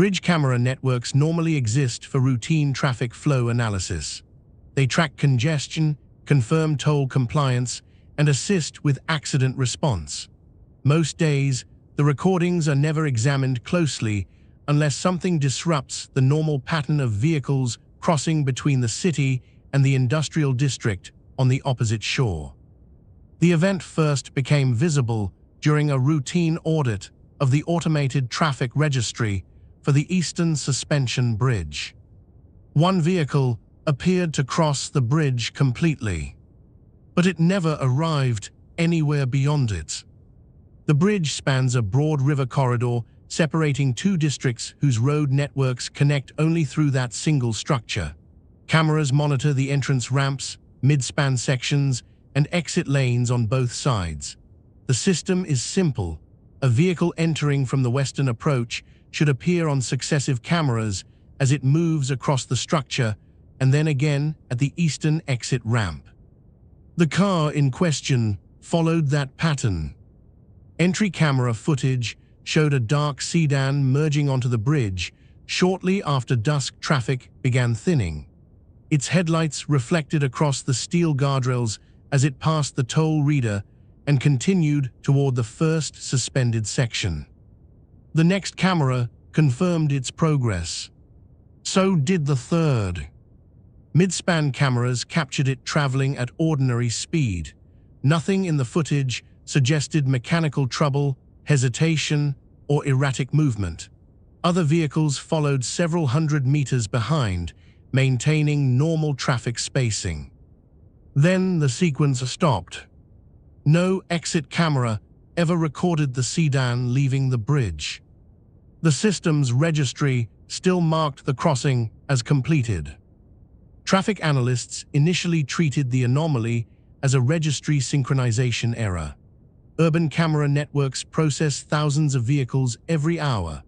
Bridge camera networks normally exist for routine traffic flow analysis. They track congestion, confirm toll compliance, and assist with accident response. Most days, the recordings are never examined closely unless something disrupts the normal pattern of vehicles crossing between the city and the industrial district on the opposite shore. The event first became visible during a routine audit of the automated traffic registry for the Eastern Suspension Bridge. One vehicle appeared to cross the bridge completely, but it never arrived anywhere beyond it. The bridge spans a broad river corridor separating two districts whose road networks connect only through that single structure. Cameras monitor the entrance ramps, mid-span sections, and exit lanes on both sides. The system is simple. A vehicle entering from the western approach should appear on successive cameras as it moves across the structure and then again at the eastern exit ramp. The car in question followed that pattern. Entry camera footage showed a dark sedan merging onto the bridge shortly after dusk traffic began thinning. Its headlights reflected across the steel guardrails as it passed the toll reader and continued toward the first suspended section. The next camera confirmed its progress. So did the third. Mid-span cameras captured it traveling at ordinary speed. Nothing in the footage suggested mechanical trouble, hesitation, or erratic movement. Other vehicles followed several hundred meters behind, maintaining normal traffic spacing. Then the sequence stopped. No exit camera ever recorded the sedan leaving the bridge. The system's registry still marked the crossing as completed. Traffic analysts initially treated the anomaly as a registry synchronization error. Urban camera networks process thousands of vehicles every hour.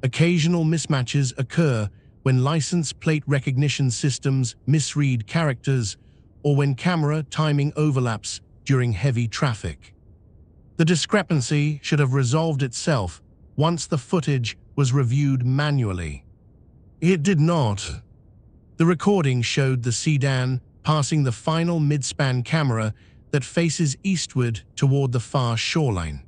Occasional mismatches occur when license plate recognition systems misread characters or when camera timing overlaps during heavy traffic. The discrepancy should have resolved itself once the footage was reviewed manually. It did not. The recording showed the sedan passing the final mid-span camera that faces eastward toward the far shoreline.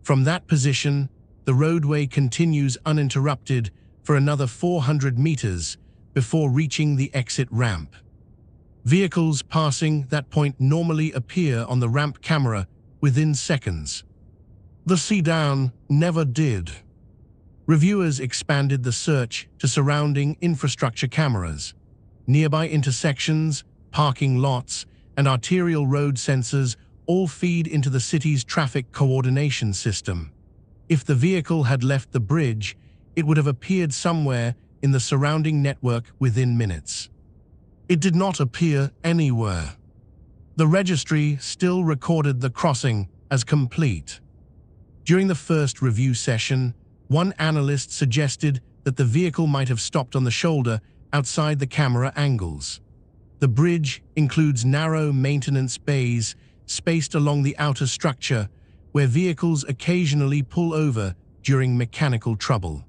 From that position, the roadway continues uninterrupted for another 400 meters before reaching the exit ramp. Vehicles passing that point normally appear on the ramp camera within seconds. The sedan never did. Reviewers expanded the search to surrounding infrastructure cameras. Nearby intersections, parking lots, and arterial road sensors all feed into the city's traffic coordination system. If the vehicle had left the bridge, it would have appeared somewhere in the surrounding network within minutes. It did not appear anywhere. The registry still recorded the crossing as complete. During the first review session, one analyst suggested that the vehicle might have stopped on the shoulder outside the camera angles. The bridge includes narrow maintenance bays spaced along the outer structure where vehicles occasionally pull over during mechanical trouble.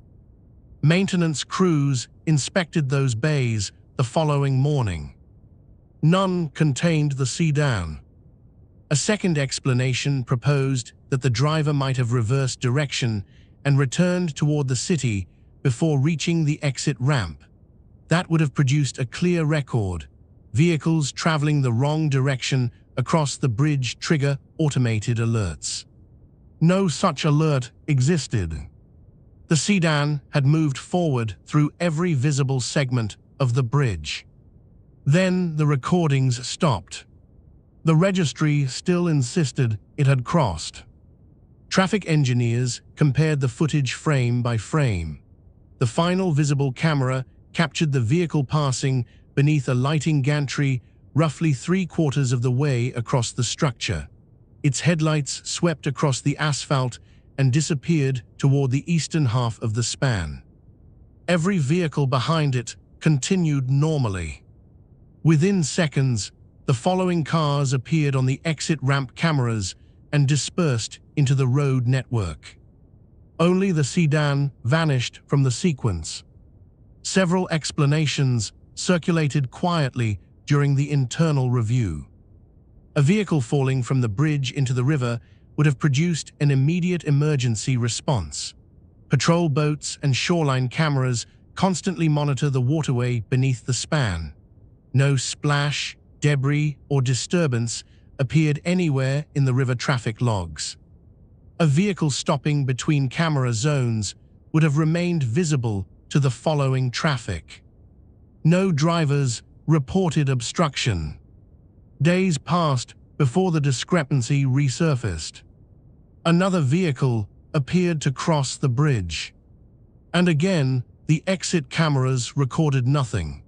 Maintenance crews inspected those bays the following morning. None contained the sedan. A second explanation proposed that the driver might have reversed direction and returned toward the city before reaching the exit ramp. That would have produced a clear record. Vehicles traveling the wrong direction across the bridge trigger automated alerts. No such alert existed. The sedan had moved forward through every visible segment of the bridge. Then the recordings stopped. The registry still insisted it had crossed. Traffic engineers compared the footage frame by frame. The final visible camera captured the vehicle passing beneath a lighting gantry roughly 3/4 of the way across the structure. Its headlights swept across the asphalt and disappeared toward the eastern half of the span. Every vehicle behind it continued normally. Within seconds, the following cars appeared on the exit ramp cameras and dispersed into the road network. Only the sedan vanished from the sequence. Several explanations circulated quietly during the internal review. A vehicle falling from the bridge into the river would have produced an immediate emergency response. Patrol boats and shoreline cameras constantly monitor the waterway beneath the span. No splash, debris, or disturbance appeared anywhere in the river traffic logs. A vehicle stopping between camera zones would have remained visible to the following traffic. No drivers reported obstruction. Days passed before the discrepancy resurfaced. Another vehicle appeared to cross the bridge. And again, the exit cameras recorded nothing.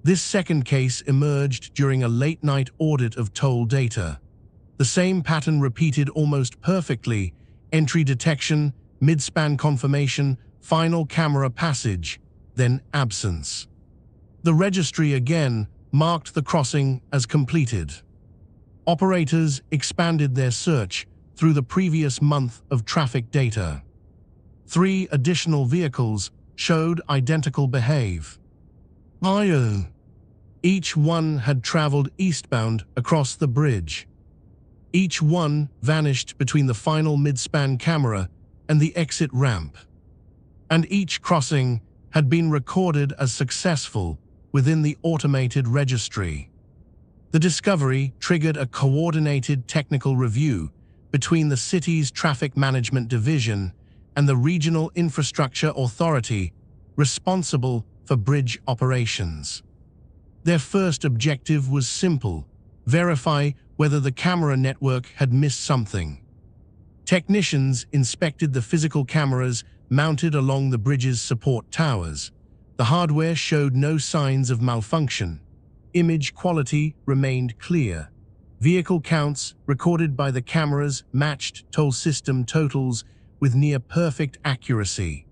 This second case emerged during a late-night audit of toll data. The same pattern repeated almost perfectly: entry detection, mid-span confirmation, final camera passage, then absence. The registry again marked the crossing as completed. Operators expanded their search through the previous month of traffic data. 3 additional vehicles showed identical behavior. Each one had traveled eastbound across the bridge. Each one vanished between the final mid-span camera and the exit ramp. And each crossing had been recorded as successful within the automated registry. The discovery triggered a coordinated technical review between the city's Traffic Management Division and the Regional Infrastructure Authority responsible for bridge operations. Their first objective was simple: verify whether the camera network had missed something. Technicians inspected the physical cameras mounted along the bridge's support towers. The hardware showed no signs of malfunction. Image quality remained clear. Vehicle counts recorded by the cameras matched toll system totals with near-perfect accuracy.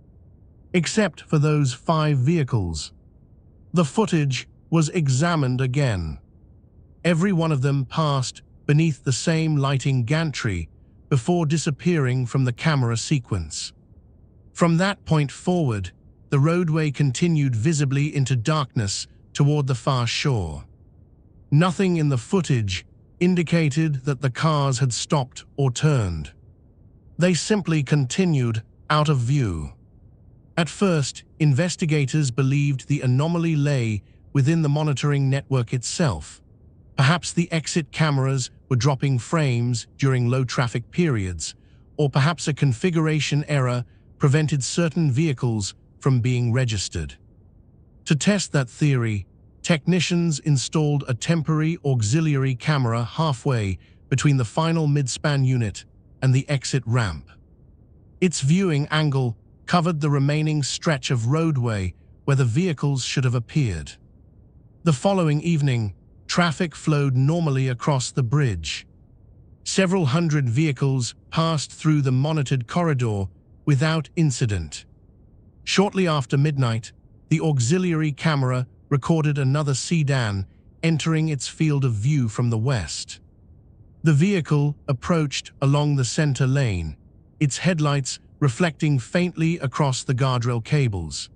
Except for those 5 vehicles. The footage was examined again. Every one of them passed beneath the same lighting gantry before disappearing from the camera sequence. From that point forward, the roadway continued visibly into darkness toward the far shore. Nothing in the footage indicated that the cars had stopped or turned. They simply continued out of view. At first, investigators believed the anomaly lay within the monitoring network itself. Perhaps the exit cameras were dropping frames during low-traffic periods, or perhaps a configuration error prevented certain vehicles from being registered. To test that theory, technicians installed a temporary auxiliary camera halfway between the final mid-span unit and the exit ramp. Its viewing angle covered the remaining stretch of roadway where the vehicles should have appeared. The following evening, traffic flowed normally across the bridge. Several hundred vehicles passed through the monitored corridor without incident. Shortly after midnight, the auxiliary camera recorded another sedan entering its field of view from the west. The vehicle approached along the center lane, its headlights reflecting faintly across the guardrail cables.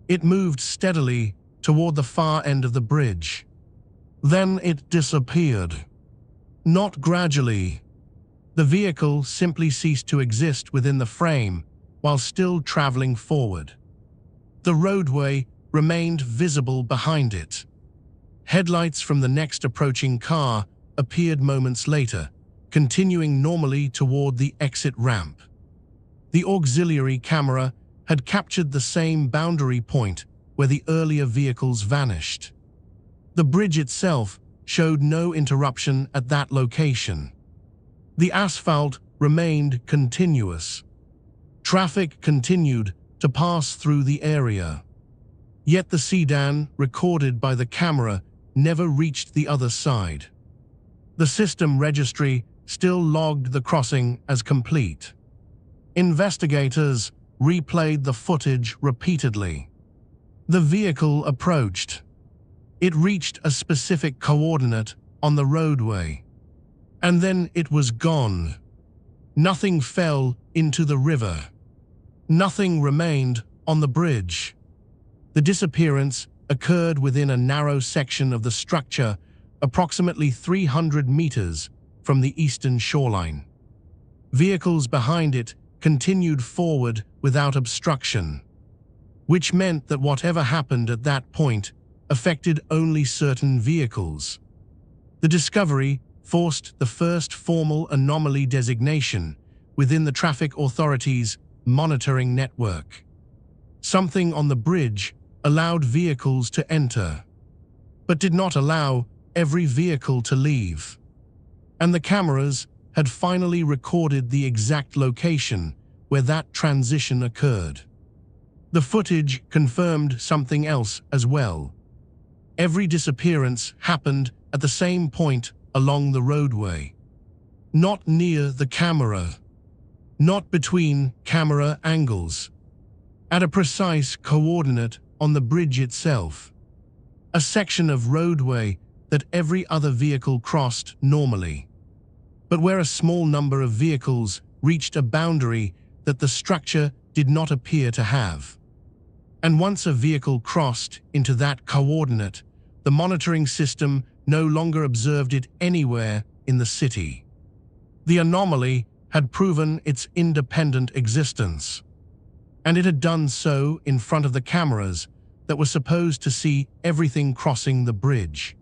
It moved steadily toward the far end of the bridge. Then it disappeared. Not gradually. The vehicle simply ceased to exist within the frame while still traveling forward. The roadway remained visible behind it. Headlights from the next approaching car appeared moments later, continuing normally toward the exit ramp. The auxiliary camera had captured the same boundary point where the earlier vehicles vanished. The bridge itself showed no interruption at that location. The asphalt remained continuous. Traffic continued to pass through the area. Yet the sedan recorded by the camera never reached the other side. The system registry still logged the crossing as complete. Investigators replayed the footage repeatedly. The vehicle approached. It reached a specific coordinate on the roadway. And then it was gone. Nothing fell into the river. Nothing remained on the bridge. The disappearance occurred within a narrow section of the structure, approximately 300 meters from the eastern shoreline. Vehicles behind it continued forward without obstruction, which meant that whatever happened at that point affected only certain vehicles. The discovery forced the first formal anomaly designation within the traffic authority's monitoring network. Something on the bridge allowed vehicles to enter, but did not allow every vehicle to leave. And the cameras had finally recorded the exact location where that transition occurred. The footage confirmed something else as well. Every disappearance happened at the same point along the roadway. Not near the camera, not between camera angles, at a precise coordinate on the bridge itself, a section of roadway that every other vehicle crossed normally, but where a small number of vehicles reached a boundary that the structure did not appear to have. And once a vehicle crossed into that coordinate, the monitoring system no longer observed it anywhere in the city. The anomaly had proven its independent existence, and it had done so in front of the cameras that were supposed to see everything crossing the bridge.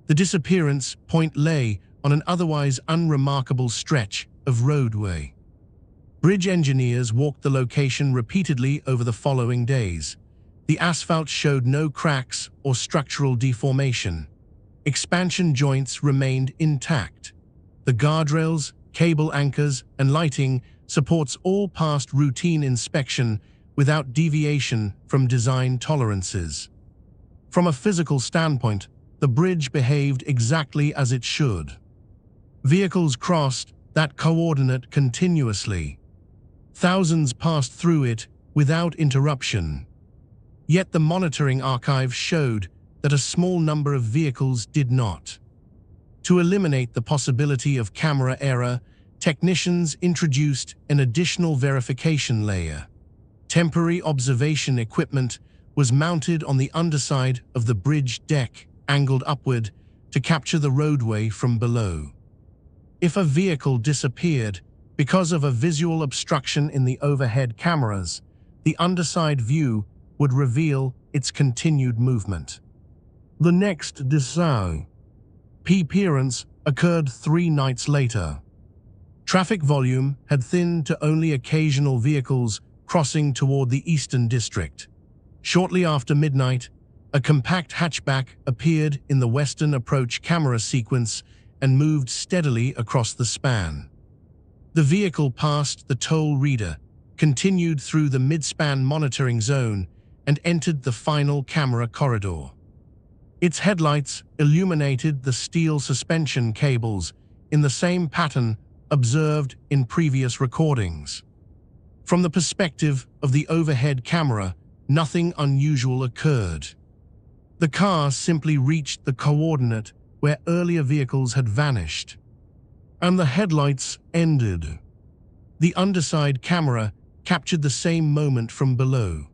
The disappearance point lay on an otherwise unremarkable stretch of roadway. Bridge engineers walked the location repeatedly over the following days. The asphalt showed no cracks or structural deformation. Expansion joints remained intact. The guardrails, cable anchors, and lighting supports all passed routine inspection without deviation from design tolerances. From a physical standpoint, the bridge behaved exactly as it should. Vehicles crossed that coordinate continuously. Thousands passed through it without interruption. Yet the monitoring archive showed that a small number of vehicles did not. To eliminate the possibility of camera error, technicians introduced an additional verification layer. Temporary observation equipment was mounted on the underside of the bridge deck, angled upward to capture the roadway from below. If a vehicle disappeared because of a visual obstruction in the overhead cameras, the underside view would reveal its continued movement. The next disappearance occurred 3 nights later. Traffic volume had thinned to only occasional vehicles crossing toward the Eastern District. Shortly after midnight, a compact hatchback appeared in the western approach camera sequence and moved steadily across the span. The vehicle passed the toll reader, continued through the mid-span monitoring zone, and entered the final camera corridor. Its headlights illuminated the steel suspension cables in the same pattern observed in previous recordings. From the perspective of the overhead camera, nothing unusual occurred. The car simply reached the coordinate where earlier vehicles had vanished, and the headlights ended. The underside camera captured the same moment from below.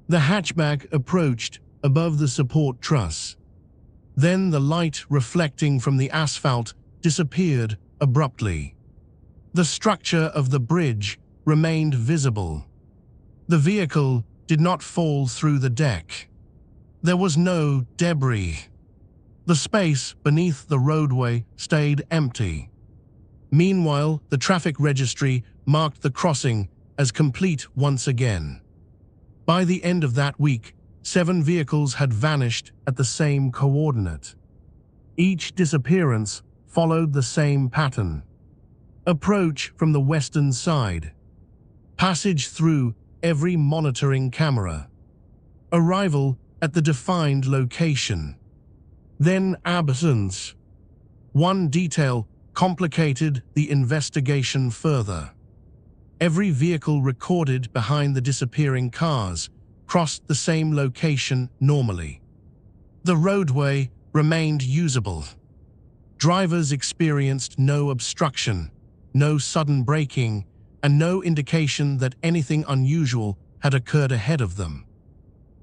The hatchback approached above the support truss. Then the light reflecting from the asphalt disappeared abruptly. The structure of the bridge remained visible. The vehicle did not fall through the deck. There was no debris. The space beneath the roadway stayed empty. Meanwhile, the traffic registry marked the crossing as complete once again. By the end of that week, 7 vehicles had vanished at the same coordinate. Each disappearance followed the same pattern. Approach from the western side. Passage through every monitoring camera. Arrival at the defined location. Then absence. One detail complicated the investigation further. Every vehicle recorded behind the disappearing cars crossed the same location normally. The roadway remained usable. Drivers experienced no obstruction, no sudden braking, and no indication that anything unusual had occurred ahead of them,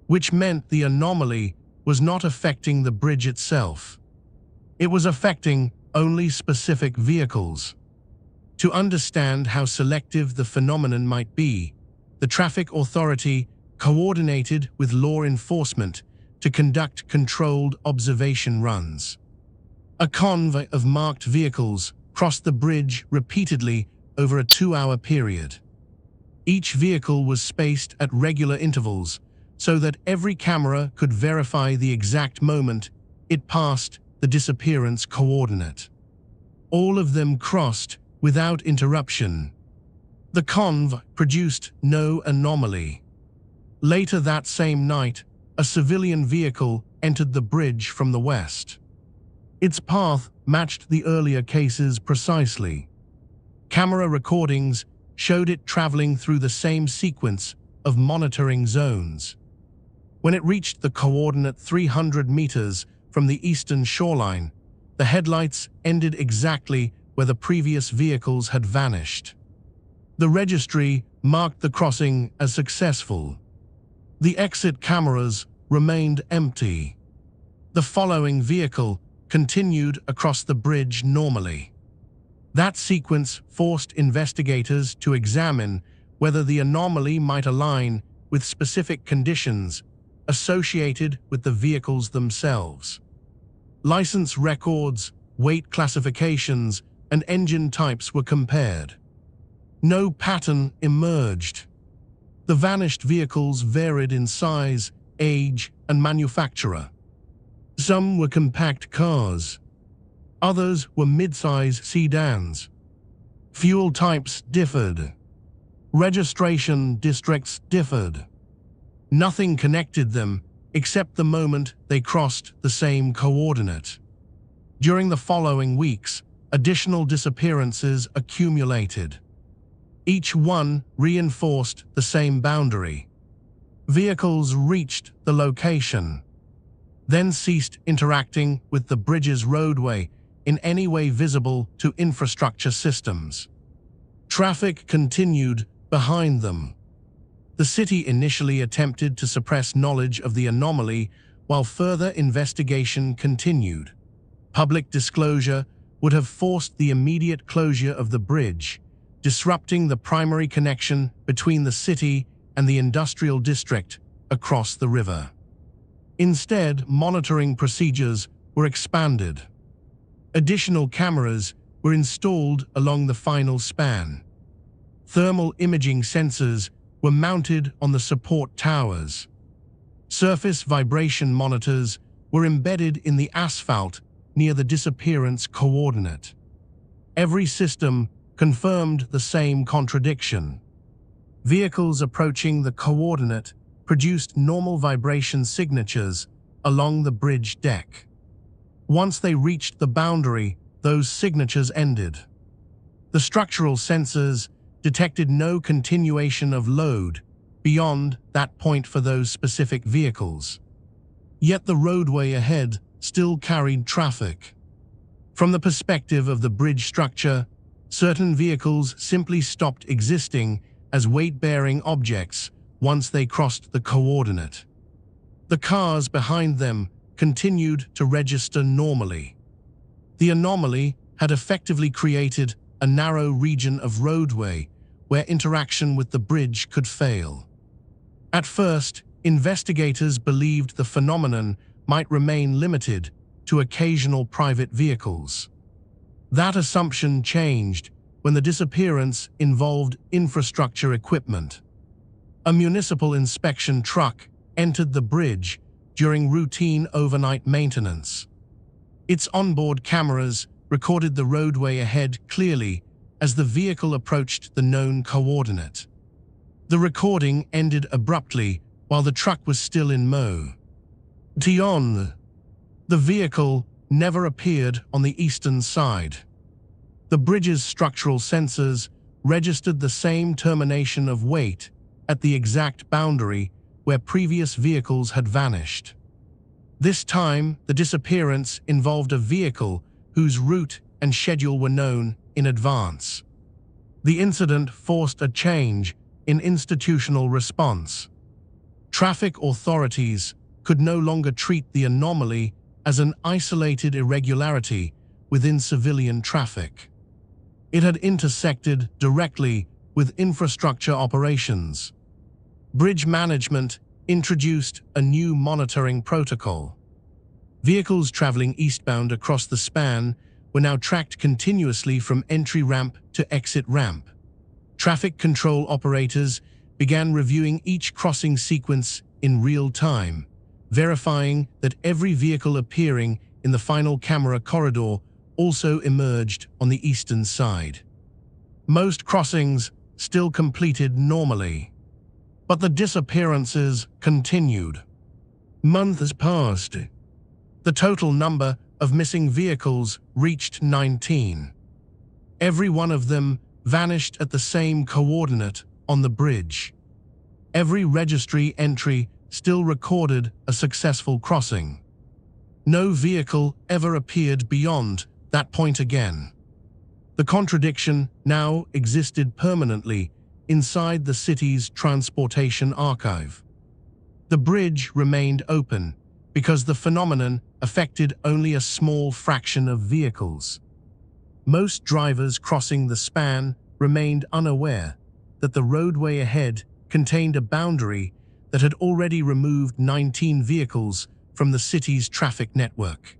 which meant the anomaly was not affecting the bridge itself. It was affecting only specific vehicles. To understand how selective the phenomenon might be, the traffic authority coordinated with law enforcement to conduct controlled observation runs. A convoy of marked vehicles crossed the bridge repeatedly over a 2-hour period. Each vehicle was spaced at regular intervals so that every camera could verify the exact moment it passed the disappearance coordinate. All of them crossed without interruption. The convoy produced no anomaly. Later that same night, a civilian vehicle entered the bridge from the west. Its path matched the earlier cases precisely. Camera recordings showed it traveling through the same sequence of monitoring zones. When it reached the coordinate 300 meters from the eastern shoreline, the headlights ended exactly where the previous vehicles had vanished. The registry marked the crossing as successful. The exit cameras remained empty. The following vehicle continued across the bridge normally. That sequence forced investigators to examine whether the anomaly might align with specific conditions associated with the vehicles themselves. License records, weight classifications, and engine types were compared. No pattern emerged. The vanished vehicles varied in size, age, and manufacturer. Some were compact cars. Others were mid-size sedans. Fuel types differed. Registration districts differed. Nothing connected them except the moment they crossed the same coordinate. During the following weeks, additional disappearances accumulated. Each one reinforced the same boundary. Vehicles reached the location, then ceased interacting with the bridge's roadway in any way visible to infrastructure systems. Traffic continued behind them. The city initially attempted to suppress knowledge of the anomaly while further investigation continued. Public disclosure would have forced the immediate closure of the bridge, disrupting the primary connection between the city and the industrial district across the river. Instead, monitoring procedures were expanded. Additional cameras were installed along the final span. Thermal imaging sensors were mounted on the support towers. Surface vibration monitors were embedded in the asphalt near the disappearance coordinate. Every system confirmed the same contradiction. Vehicles approaching the coordinate produced normal vibration signatures along the bridge deck. Once they reached the boundary, those signatures ended. The structural sensors detected no continuation of load beyond that point for those specific vehicles. Yet the roadway ahead still carried traffic. From the perspective of the bridge structure, certain vehicles simply stopped existing as weight-bearing objects once they crossed the coordinate. The cars behind them continued to register normally. The anomaly had effectively created a narrow region of roadway where interaction with the bridge could fail. At first, investigators believed the phenomenon might remain limited to occasional private vehicles. That assumption changed when the disappearance involved infrastructure equipment. A municipal inspection truck entered the bridge during routine overnight maintenance. Its onboard cameras recorded the roadway ahead clearly as the vehicle approached the known coordinate. The recording ended abruptly while the truck was still in mow. The vehicle never appeared on the eastern side. The bridge's structural sensors registered the same termination of weight at the exact boundary where previous vehicles had vanished. This time, the disappearance involved a vehicle whose route and schedule were known in advance. The incident forced a change in institutional response. Traffic authorities could no longer treat the anomaly as an isolated irregularity within civilian traffic. It had intersected directly with infrastructure operations. Bridge management introduced a new monitoring protocol. Vehicles traveling eastbound across the span were now tracked continuously from entry ramp to exit ramp. Traffic control operators began reviewing each crossing sequence in real time, verifying that every vehicle appearing in the final camera corridor also emerged on the eastern side. Most crossings still completed normally, but the disappearances continued. Months passed. The total number of missing vehicles reached 19. Every one of them vanished at the same coordinate on the bridge. Every registry entry still recorded a successful crossing. No vehicle ever appeared beyond that point again. The contradiction now existed permanently inside the city's transportation archive. The bridge remained open because the phenomenon affected only a small fraction of vehicles. Most drivers crossing the span remained unaware that the roadway ahead contained a boundary that had already removed 19 vehicles from the city's traffic network.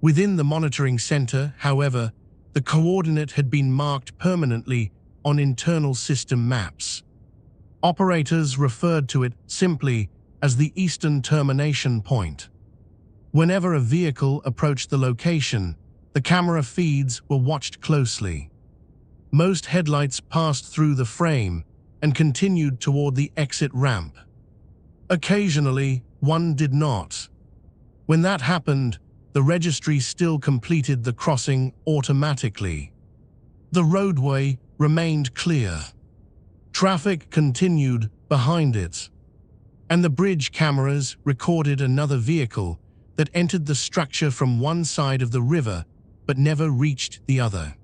Within the monitoring center, however, the coordinate had been marked permanently on internal system maps. Operators referred to it simply as the eastern termination point. Whenever a vehicle approached the location, the camera feeds were watched closely. Most headlights passed through the frame and continued toward the exit ramp. Occasionally, one did not. When that happened, the registry still completed the crossing automatically. The roadway remained clear. Traffic continued behind it, and the bridge cameras recorded another vehicle that entered the structure from one side of the river but never reached the other.